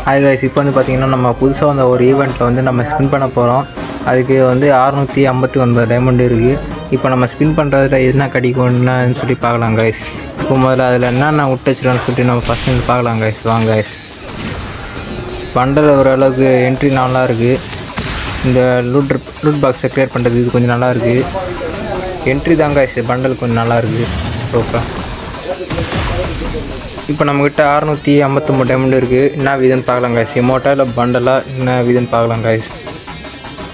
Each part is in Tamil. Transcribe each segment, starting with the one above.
ஹாய் கைஸ், இப்போ வந்து பார்த்திங்கன்னா நம்ம புதுசாக வந்த ஒரு ஈவெண்ட்டில் வந்து நம்ம ஸ்பின் பண்ண போகிறோம். அதுக்கு வந்து 659 டைமண்ட் இருக்குது. இப்போ நம்ம ஸ்பின் பண்ணுறதுல என்ன கிடைக்கும்னு சொல்லி பார்க்கலாம் கைஸ். இப்போ முதல்ல அதில் என்னென்ன விட்டு வச்சுருக்கான்னு சொல்லிட்டு நம்ம ஃபஸ்ட்டு வந்து பார்க்கலாம் கைஸ். வாங்க கைஸ். பண்டல் ஓரளவுக்கு என்ட்ரி நல்லா இருக்குது. இந்த லூட் பாக்ஸை க்ளியர் பண்ணுறது இது கொஞ்சம் நல்லா இருக்குது. என்ட்ரி தான் கைஸ், பண்டல் கொஞ்சம் நல்லா இருக்குது. ஓகே, இப்போ நம்மக்கிட்ட 653 டைமண்ட் இருக்குது. என்ன வீதுன்னு பார்க்கலாம் கைஸ். எமோட்டா இல்லை பண்டலாக என்ன வீதுன்னு பார்க்கலாம் கைஸ்.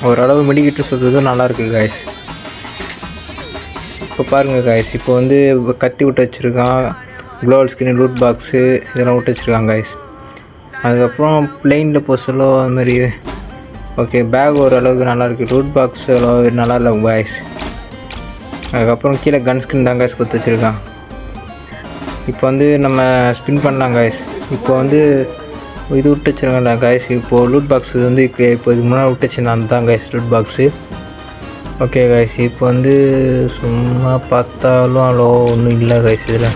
ஓரளவு மெடிக்கிட்டு சுற்றுறது நல்லாயிருக்கு கைஸ். இப்போ பாருங்கள் கைஸ், இப்போ வந்து கத்தி விட்டு வச்சுருக்கான். க்ளோவல் ஸ்கின், லூட் பாக்ஸு இதெல்லாம் விட்டு வச்சுருக்காங்க கைஸ். அதுக்கப்புறம் பிளெயினில் போக சொல்ல அதுமாதிரி. ஓகே, பேக் ஓரளவுக்கு நல்லாயிருக்கு. லூட் பாக்ஸ் நல்லா இல்லை கைஸ். அதுக்கப்புறம் கீழே கன் ஸ்கின் தான் கைஸ் கொடுத்து வச்சுருக்கான். இப்போ வந்து நம்ம ஸ்பின் பண்ணலாம் கைஸ். இப்போ வந்து இது விட்டு வச்சுருக்கேன்ல கைஸ். இப்போது லூட் பாக்ஸ் வந்து இப்போ இதுக்கு முன்னாடி விட்டு வச்சுருந்தேன் தான் guys loot box. Okay guys, இப்போ வந்து சும்மா பார்த்தாலும் அவ்வளோ ஒன்றும் இல்லை கைஸ் இதில்.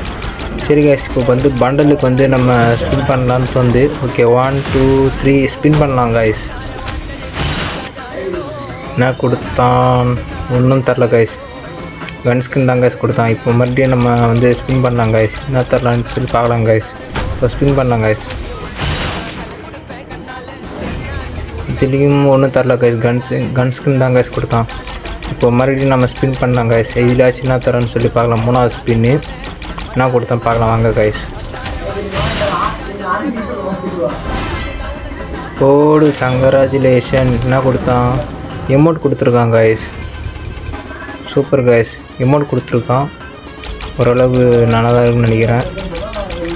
சரி கைஸ், இப்போ வந்து பண்டலுக்கு வந்து நம்ம ஸ்பின் பண்ணலான்னு வந்து ஓகே 1 2 3 ஸ்பின் பண்ணலாம் கைஸ். என்ன கொடுத்தான் ஒன்றும் தரல கைஸ். கன் ஸ்கின் தான் கைஸ் கொடுத்தான். இப்போ மறுபடியும் நம்ம வந்து ஸ்பின் பண்ணலாம் கைஸ். என்ன தரலான்னு சொல்லி பார்க்கலாம் கைஸ். இப்போ ஸ்பின் பண்ணலாம் கைஸ். இதுலேயும் ஒன்றும் தரல கைஸ். கன் ஸ்கின் தான் கைஸ் கொடுத்தான். இப்போ மறுபடியும் நம்ம ஸ்பின் பண்ணலாம் கைஸ். இதிலாச்சும் என்ன தரேன்னு சொல்லி பார்க்கலாம். 3வது ஸ்பின்னு என்ன கொடுத்தான் பார்க்கலாம் வாங்க கைஸ். கோடு கங்க்ராச்சுலேஷன். என்ன கொடுத்தான்? எமௌண்ட் கொடுத்துருக்கான் கைஸ். சூப்பர் கைஸ், எமௌண்ட் கொடுத்துருக்கான். ஓரளவு நல்லா தான் இருக்குன்னு நினைக்கிறேன்.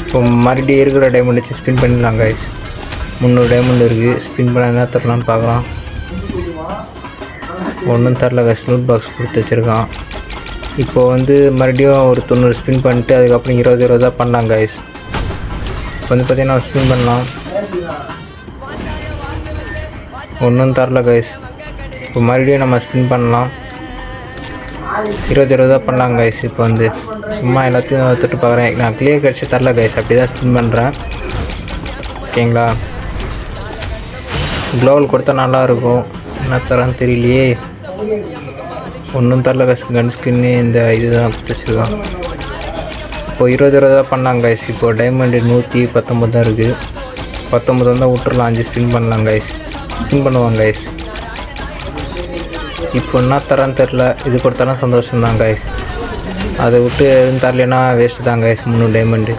இப்போ மறுபடியும் இருக்கிற டைமண்ட் வச்சு ஸ்பின் பண்ணிடலாம் கைஸ். 300 டைமண்ட் இருக்குது. ஸ்பின் பண்ண என்ன தரலான்னு பார்க்கலாம். ஒன்றும் தரல கைஸ். லூட் பாக்ஸ் கொடுத்து வச்சுருக்கான். இப்போ வந்து மறுபடியும் ஒரு 90 ஸ்பின் பண்ணிட்டு அதுக்கப்புறம் 20 தான் பண்ணலாம் கைஸ். இப்போ வந்து பார்த்திங்கன்னா ஸ்பின் பண்ணலாம். ஒன்றும் தரல கைஸ். இப்போ மறுபடியும் நம்ம ஸ்பின் பண்ணலாம். 20 தான் பண்ணலாம் கைஸ். இப்போ வந்து சும்மா எல்லாத்தையும் தொட்டு பார்க்குறேன். நான் கிளியர் கிடச்சி தரல கைஸ், அப்படி தான் ஸ்பின் பண்ணுறேன். ஓகேங்களா? க்ளோவல் கொடுத்தா நல்லாயிருக்கும். என்ன தரான்னு தெரியலையே. ஒன்றும் தரல கைஸ். கன் ஸ்கின்னு இந்த இதுதான் கொடுத்து வச்சுருக்கான். இப்போ 20 தான் பண்ணலாம் கைஸ். இப்போது டைமண்ட் 119 தான் இருக்குது. 19 தான் விட்டுறலாம். 5 ஸ்பின் பண்ணலாம் கைஸ். ஸ்பின் பண்ணுவாங்க கைஸ். இப்போ என்ன தரான்னு தெரில. இது கொடுத்தாலும் சந்தோஷம்தான் கைஸ். அதை விட்டு எதுவும் தரலைன்னா வேஸ்ட்டு தான் கைஸ். 3 டைமண்டு.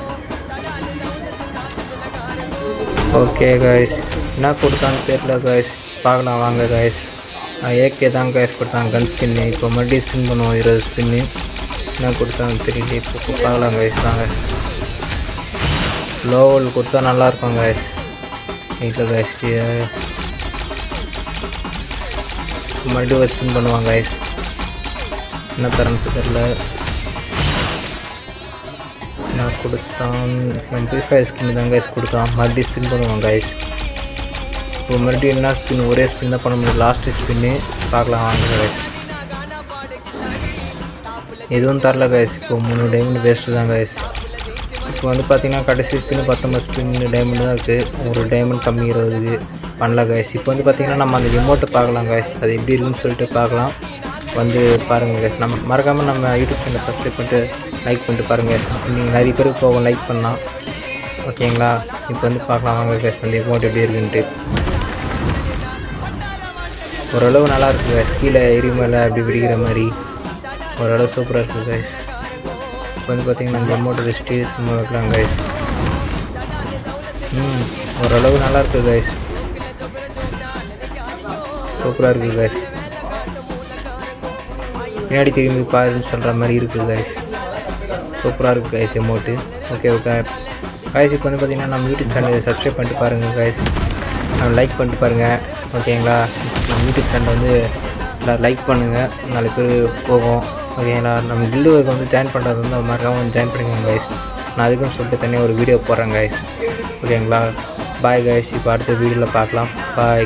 ஓகே கைஸ், என்ன கொடுத்தான்னு தெரில கைஸ். பார்க்கலாம் வாங்க கைஸ். ஏகே தான் கைஸ் கொடுத்தாங்க கன் ஸ்பின்னு. இப்போ மறுபடியும் ஸ்பின் பண்ணுவோம் 20 ஸ்பின்னு. என்ன கொடுத்தான்னு தெரியல. இப்போ பார்க்கலாம் கைஸ். வாங்க. லோவல் கொடுத்தா நல்லாயிருக்கும் கைஸ். இல்லை கைஸ், மறுபடியும் ஸ்பின் பண்ணுவாங்க கைஸ். என்ன தரன்னு தெரில. நான் கொடுத்தான் 25 ஸ்பின் தான் கைஸ் கொடுத்தான். மறுபடியும் ஸ்பின் பண்ணுவாங்க கைஸ். இப்போ மறுபடியும் என்ன ஸ்பின், ஒரே ஸ்பின் தான் பண்ண முடியும். லாஸ்ட்டு ஸ்பின்னு பார்க்கலாம் வாங்க கைஸ். எதுவும் தரல கைஸ். இப்போ 3 டைமண்ட் வேஸ்ட்டு தான் கைஸ். இப்போ வந்து பார்த்திங்கன்னா கடைசி ஸ்பின்னு 19 ஸ்பின் டைமண்ட் தான் இருக்குது. ஒரு டைமண்ட் கம்மிக்கிறதுக்கு பண்ணல கைஸ். இப்போ வந்து பார்த்திங்கன்னா நம்ம அந்த எமௌண்ட்டை பார்க்கலாம் கைஸ். அது எப்படி இருக்குன்னு சொல்லிட்டு பார்க்கலாம். வந்து பாருங்கள் கைஸ். நம்ம மறக்காமல் நம்ம யூடியூப் சேனலை சப்ஸ்கிரைப் பண்ணிட்டு லைக் பண்ணிட்டு பாருங்கள். நீங்கள் நிறைய பேருக்கு போகும் லைக் பண்ணலாம். ஓகேங்களா? இப்போ வந்து பார்க்கலாம் வாங்க கைஸ். அந்த எமௌண்ட் எப்படி இருக்குன்ட்டு. ஓரளவு நல்லாயிருக்கு கைஸ். கீழே எரிமலை அப்படி விரிகிற மாதிரி ஓரளவு சூப்பராக இருக்குது கைஸ். இப்போ வந்து பார்த்திங்கன்னா அந்த அமௌண்ட் ரெஸ்ட்டு சும்மா வைக்கலாம் கைஸ். ஓரளவு நல்லாயிருக்கு கைஸ். சூப்பராக இருக்குது கைஸ். பின்னாடி திரும்பி பாருன்னு சொல்கிற மாதிரி இருக்குது கைஸ். சூப்பராக இருக்குது guys amount. Okay okay guys. இப்போ வந்து பார்த்திங்கன்னா நம்ம யூடியூப் சேனலை சப்ஸ்கிரைப் பண்ணிட்டு பாருங்கள் கைஸ். லைக் பண்ணிட்டு பாருங்கள். ஓகேங்களா? நம்ம யூடியூப் சேனல் வந்து எல்லோரும் லைக் பண்ணுங்கள். 4 பேர் போகும். ஓகேங்களா? நம்ம கில்டுக்கு வந்து ஜாயின் பண்ணுறது வந்து அது மாதிரி ஜாயின் பண்ணிக்கோங்க கைஸ். நான் அதுக்குன்னு சொல்லிட்டு தனியாக ஒரு வீடியோ போடுறேன் கைஸ். ஓகேங்களா? Bye guys. இப்போ அடுத்த வீடியோவில் பார்க்கலாம். பாய்.